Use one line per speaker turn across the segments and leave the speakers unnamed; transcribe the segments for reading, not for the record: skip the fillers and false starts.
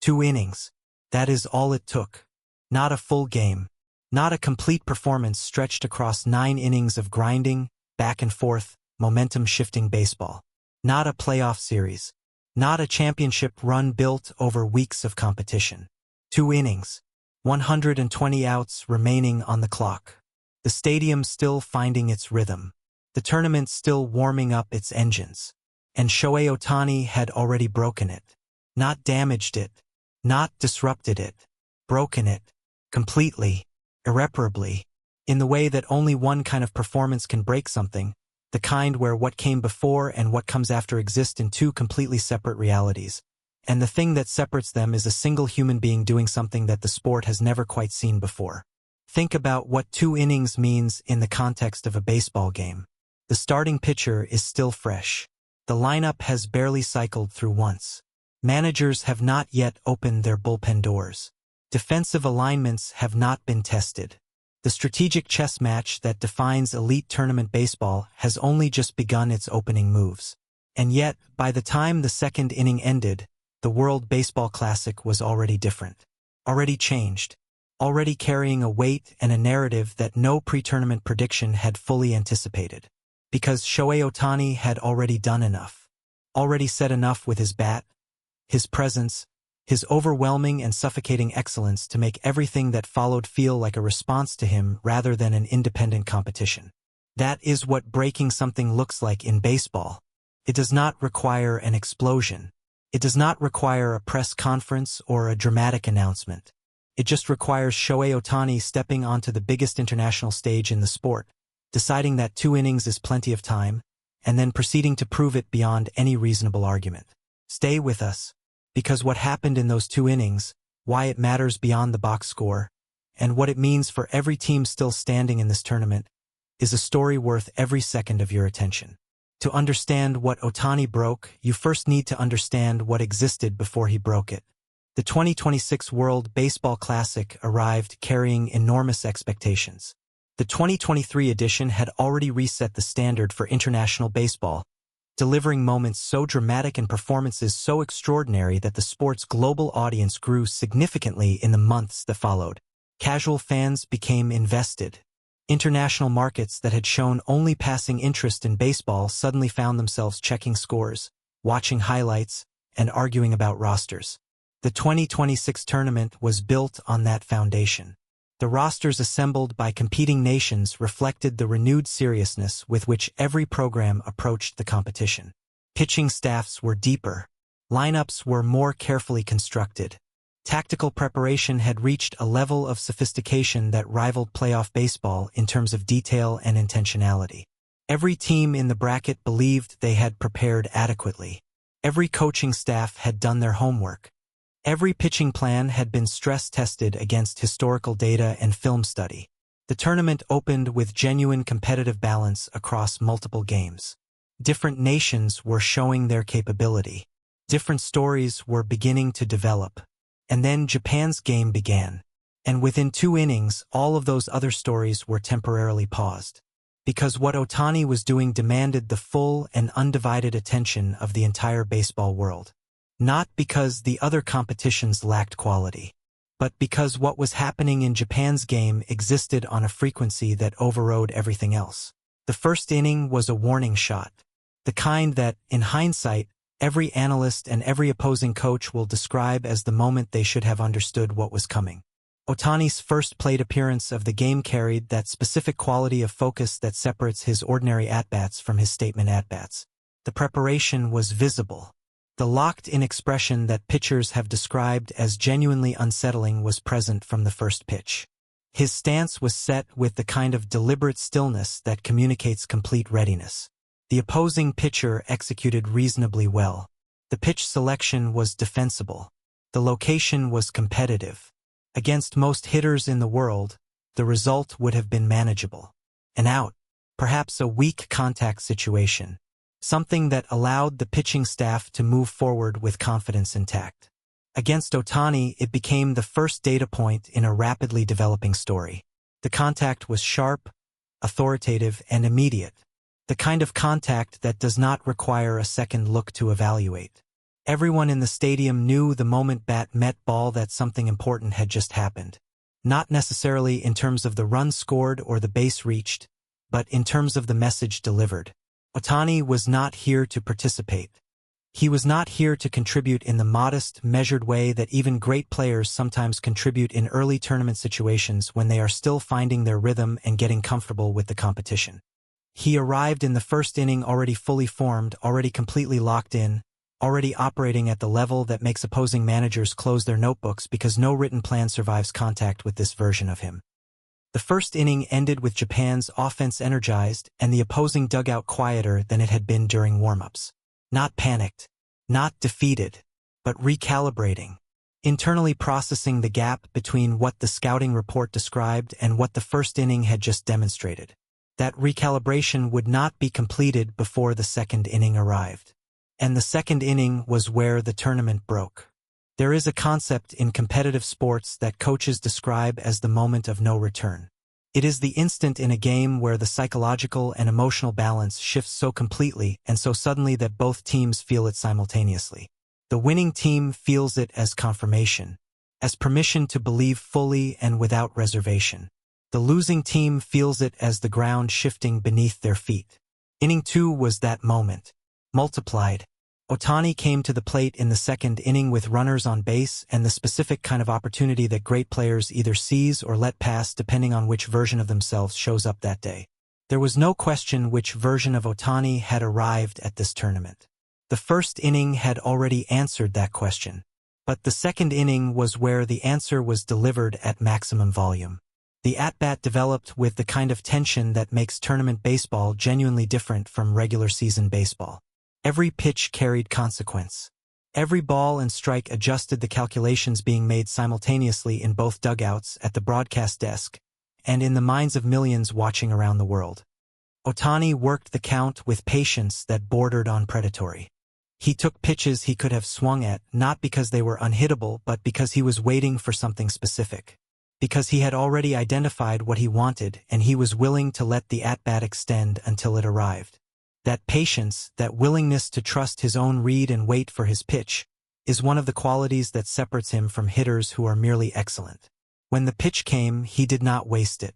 2 innings. That is all it took. Not a full game. Not a complete performance stretched across 9 innings of grinding, back and forth, momentum-shifting baseball. Not a playoff series. Not a championship run built over weeks of competition. 2 innings. 120 outs remaining on the clock. The stadium still finding its rhythm. The tournament still warming up its engines. And Shohei Ohtani had already broken it. Not damaged it. Not disrupted it. Broken it. Completely. Irreparably. In the way that only one kind of performance can break something, the kind where what came before and what comes after exist in 2 completely separate realities. And the thing that separates them is a single human being doing something that the sport has never quite seen before. Think about what 2 innings means in the context of a baseball game. The starting pitcher is still fresh. The lineup has barely cycled through once. Managers have not yet opened their bullpen doors. Defensive alignments have not been tested. The strategic chess match that defines elite tournament baseball has only just begun its opening moves. And yet, by the time the 2nd inning ended, the World Baseball Classic was already different. Already changed. Already carrying a weight and a narrative that no pre-tournament prediction had fully anticipated. Because Shohei Ohtani had already done enough. Already said enough with his bat, his presence, his overwhelming and suffocating excellence to make everything that followed feel like a response to him rather than an independent competition. That is what breaking something looks like in baseball. It does not require an explosion. It does not require a press conference or a dramatic announcement. It just requires Shohei Ohtani stepping onto the biggest international stage in the sport, deciding that 2 innings is plenty of time, and then proceeding to prove it beyond any reasonable argument. Stay with us, because what happened in those 2 innings, why it matters beyond the box score, and what it means for every team still standing in this tournament, is a story worth every second of your attention. To understand what Ohtani broke, you first need to understand what existed before he broke it. The 2026 World Baseball Classic arrived carrying enormous expectations. The 2023 edition had already reset the standard for international baseball, delivering moments so dramatic and performances so extraordinary that the sport's global audience grew significantly in the months that followed. Casual fans became invested. International markets that had shown only passing interest in baseball suddenly found themselves checking scores, watching highlights, and arguing about rosters. The 2026 tournament was built on that foundation. The rosters assembled by competing nations reflected the renewed seriousness with which every program approached the competition. Pitching staffs were deeper. Lineups were more carefully constructed. Tactical preparation had reached a level of sophistication that rivaled playoff baseball in terms of detail and intentionality. Every team in the bracket believed they had prepared adequately. Every coaching staff had done their homework. Every pitching plan had been stress-tested against historical data and film study. The tournament opened with genuine competitive balance across multiple games. Different nations were showing their capability. Different stories were beginning to develop. And then Japan's game began. And within 2 innings, all of those other stories were temporarily paused. Because what Ohtani was doing demanded the full and undivided attention of the entire baseball world. Not because the other competitions lacked quality, but because what was happening in Japan's game existed on a frequency that overrode everything else. The first inning was a warning shot. The kind that, in hindsight, every analyst and every opposing coach will describe as the moment they should have understood what was coming. Ohtani's first plate appearance of the game carried that specific quality of focus that separates his ordinary at-bats from his statement at-bats. The preparation was visible. The locked-in expression that pitchers have described as genuinely unsettling was present from the first pitch. His stance was set with the kind of deliberate stillness that communicates complete readiness. The opposing pitcher executed reasonably well. The pitch selection was defensible. The location was competitive. Against most hitters in the world, the result would have been manageable. An out, perhaps a weak contact situation, something that allowed the pitching staff to move forward with confidence intact. Against Ohtani, it became the first data point in a rapidly developing story. The contact was sharp, authoritative, and immediate. The kind of contact that does not require a second look to evaluate. Everyone in the stadium knew the moment bat met ball that something important had just happened. Not necessarily in terms of the run scored or the base reached, but in terms of the message delivered. Ohtani was not here to participate. He was not here to contribute in the modest, measured way that even great players sometimes contribute in early tournament situations when they are still finding their rhythm and getting comfortable with the competition. He arrived in the first inning already fully formed, already completely locked in, already operating at the level that makes opposing managers close their notebooks because no written plan survives contact with this version of him. The first inning ended with Japan's offense energized and the opposing dugout quieter than it had been during warm-ups. Not panicked, not defeated, but recalibrating, internally processing the gap between what the scouting report described and what the first inning had just demonstrated. That recalibration would not be completed before the second inning arrived. And the second inning was where the tournament broke. There is a concept in competitive sports that coaches describe as the moment of no return. It is the instant in a game where the psychological and emotional balance shifts so completely and so suddenly that both teams feel it simultaneously. The winning team feels it as confirmation, as permission to believe fully and without reservation. The losing team feels it as the ground shifting beneath their feet. Inning 2 was that moment, multiplied. Ohtani came to the plate in the second inning with runners on base and the specific kind of opportunity that great players either seize or let pass depending on which version of themselves shows up that day. There was no question which version of Ohtani had arrived at this tournament. The first inning had already answered that question, but the second inning was where the answer was delivered at maximum volume. The at-bat developed with the kind of tension that makes tournament baseball genuinely different from regular season baseball. Every pitch carried consequence. Every ball and strike adjusted the calculations being made simultaneously in both dugouts, at the broadcast desk, and in the minds of millions watching around the world. Ohtani worked the count with patience that bordered on predatory. He took pitches he could have swung at, not because they were unhittable, but because he was waiting for something specific. Because he had already identified what he wanted, and he was willing to let the at-bat extend until it arrived. That patience, that willingness to trust his own read and wait for his pitch, is one of the qualities that separates him from hitters who are merely excellent. When the pitch came, he did not waste it.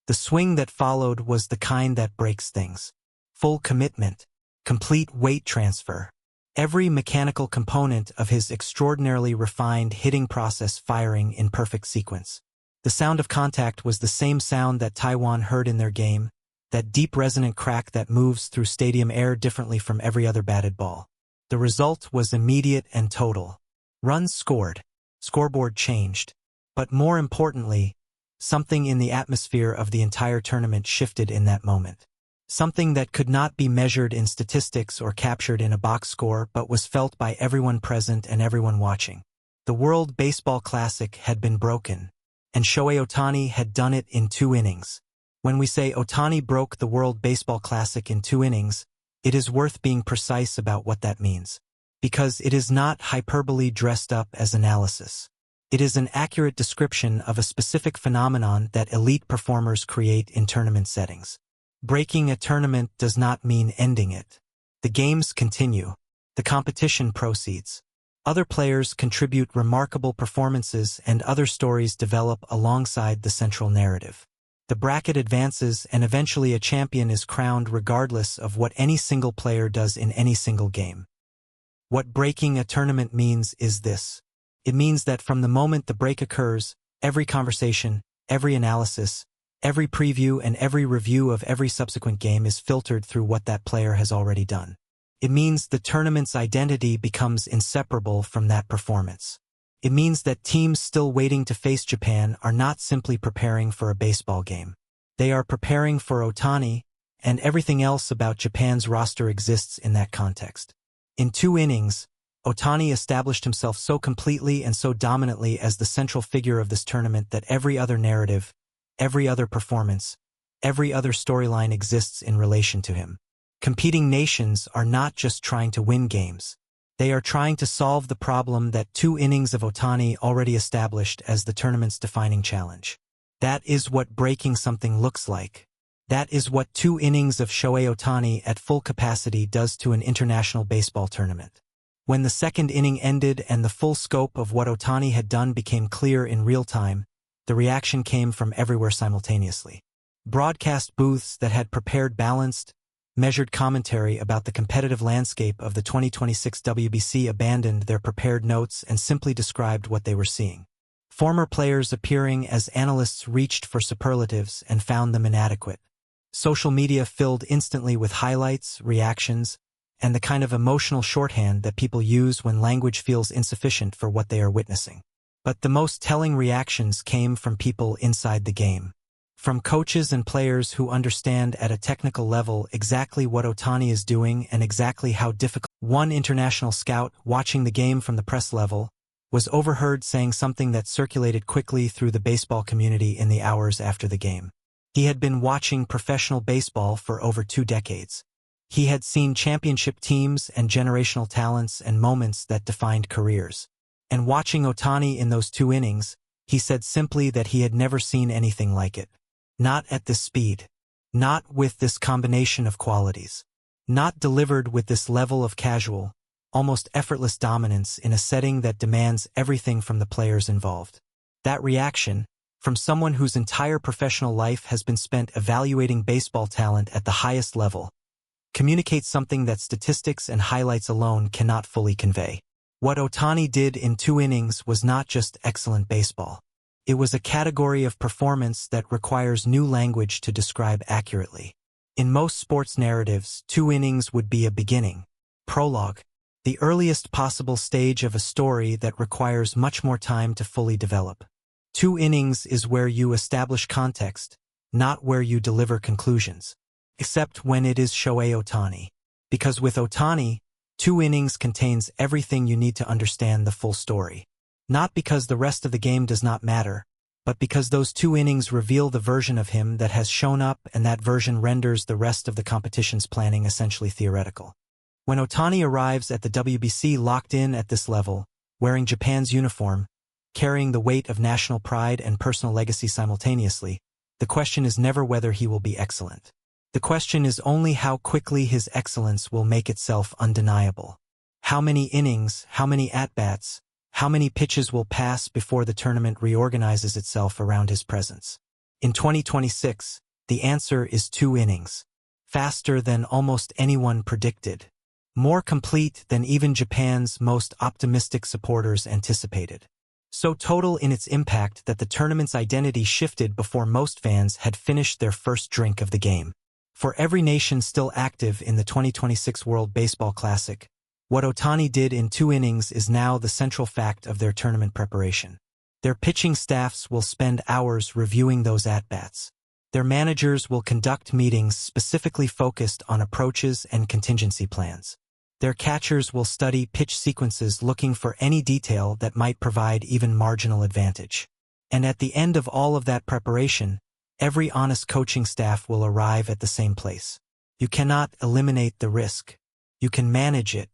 The swing that followed was the kind that breaks things. Full commitment, complete weight transfer. Every mechanical component of his extraordinarily refined hitting process firing in perfect sequence. The sound of contact was the same sound that Taiwan heard in their game, that deep resonant crack that moves through stadium air differently from every other batted ball. The result was immediate and total. Runs scored, scoreboard changed, but more importantly, something in the atmosphere of the entire tournament shifted in that moment. Something that could not be measured in statistics or captured in a box score but was felt by everyone present and everyone watching. The World Baseball Classic had been broken, and Shohei Ohtani had done it in 2 innings. When we say Ohtani broke the World Baseball Classic in 2 innings, it is worth being precise about what that means. Because it is not hyperbole dressed up as analysis. It is an accurate description of a specific phenomenon that elite performers create in tournament settings. Breaking a tournament does not mean ending it. The games continue. The competition proceeds. Other players contribute remarkable performances and other stories develop alongside the central narrative. The bracket advances and eventually a champion is crowned regardless of what any single player does in any single game. What breaking a tournament means is this. It means that from the moment the break occurs, every conversation, every analysis, every preview and every review of every subsequent game is filtered through what that player has already done. It means the tournament's identity becomes inseparable from that performance. It means that teams still waiting to face Japan are not simply preparing for a baseball game. They are preparing for Ohtani, and everything else about Japan's roster exists in that context. In 2 innings, Ohtani established himself so completely and so dominantly as the central figure of this tournament that every other narrative, every other performance, every other storyline exists in relation to him. Competing nations are not just trying to win games. They are trying to solve the problem that 2 innings of Ohtani already established as the tournament's defining challenge. That is what breaking something looks like. That is what 2 innings of Shohei Ohtani at full capacity does to an international baseball tournament. When the second inning ended and the full scope of what Ohtani had done became clear in real time, the reaction came from everywhere simultaneously. Broadcast booths that had prepared balanced, measured commentary about the competitive landscape of the 2026 WBC abandoned their prepared notes and simply described what they were seeing. Former players appearing as analysts reached for superlatives and found them inadequate. Social media filled instantly with highlights, reactions, and the kind of emotional shorthand that people use when language feels insufficient for what they are witnessing. But the most telling reactions came from people inside the game. From coaches and players who understand at a technical level exactly what Ohtani is doing and exactly how difficult. One international scout watching the game from the press level was overheard saying something that circulated quickly through the baseball community in the hours after the game. He had been watching professional baseball for over 2 decades. He had seen championship teams and generational talents and moments that defined careers. And watching Ohtani in those 2 innings, he said simply that he had never seen anything like it. Not at this speed. Not with this combination of qualities. Not delivered with this level of casual, almost effortless dominance in a setting that demands everything from the players involved. That reaction, from someone whose entire professional life has been spent evaluating baseball talent at the highest level, communicates something that statistics and highlights alone cannot fully convey. What Ohtani did in 2 innings was not just excellent baseball. It was a category of performance that requires new language to describe accurately. In most sports narratives, 2 innings would be a beginning, prologue, the earliest possible stage of a story that requires much more time to fully develop. 2 innings is where you establish context, not where you deliver conclusions. Except when it is Shohei Ohtani. Because with Ohtani, 2 innings contains everything you need to understand the full story. Not because the rest of the game does not matter, but because those 2 innings reveal the version of him that has shown up, and that version renders the rest of the competition's planning essentially theoretical. When Ohtani arrives at the WBC locked in at this level, wearing Japan's uniform, carrying the weight of national pride and personal legacy simultaneously, the question is never whether he will be excellent. The question is only how quickly his excellence will make itself undeniable. How many innings, how many at-bats, how many pitches will pass before the tournament reorganizes itself around his presence? In 2026, the answer is 2 innings. Faster than almost anyone predicted. More complete than even Japan's most optimistic supporters anticipated. So total in its impact that the tournament's identity shifted before most fans had finished their first drink of the game. For every nation still active in the 2026 World Baseball Classic, what Ohtani did in 2 innings is now the central fact of their tournament preparation. Their pitching staffs will spend hours reviewing those at-bats. Their managers will conduct meetings specifically focused on approaches and contingency plans. Their catchers will study pitch sequences looking for any detail that might provide even marginal advantage. And at the end of all of that preparation, every honest coaching staff will arrive at the same place. You cannot eliminate the risk. You can manage it.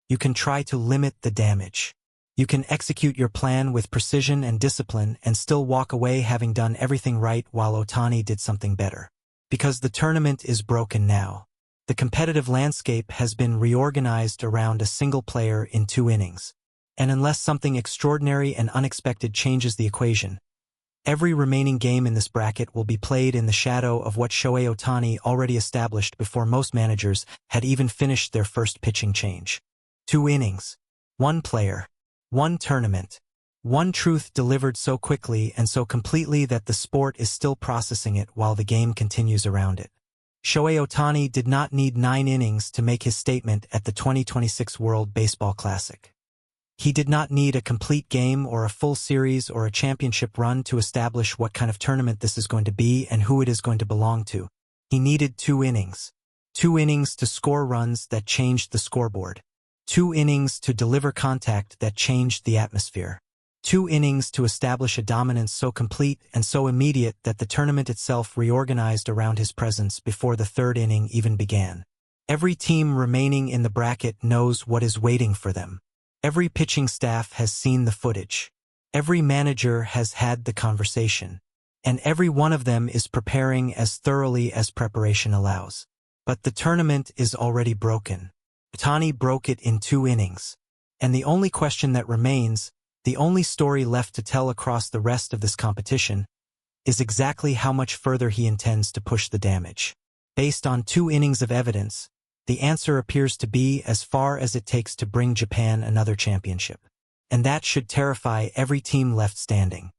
You can try to limit the damage. You can execute your plan with precision and discipline and still walk away having done everything right while Ohtani did something better. Because the tournament is broken now. The competitive landscape has been reorganized around a single player in 2 innings. And unless something extraordinary and unexpected changes the equation, every remaining game in this bracket will be played in the shadow of what Shohei Ohtani already established before most managers had even finished their first pitching change. 2 innings. 1 player. 1 tournament. 1 truth delivered so quickly and so completely that the sport is still processing it while the game continues around it. Shohei Ohtani did not need 9 innings to make his statement at the 2026 World Baseball Classic. He did not need a complete game or a full series or a championship run to establish what kind of tournament this is going to be and who it is going to belong to. He needed 2 innings. 2 innings to score runs that changed the scoreboard. 2 innings to deliver contact that changed the atmosphere. 2 innings to establish a dominance so complete and so immediate that the tournament itself reorganized around his presence before the 3rd inning even began. Every team remaining in the bracket knows what is waiting for them. Every pitching staff has seen the footage. Every manager has had the conversation. And every one of them is preparing as thoroughly as preparation allows. But the tournament is already broken. Ohtani broke it in 2 innings. And the only question that remains, the only story left to tell across the rest of this competition, is exactly how much further he intends to push the damage. Based on 2 innings of evidence, the answer appears to be as far as it takes to bring Japan another championship. And that should terrify every team left standing.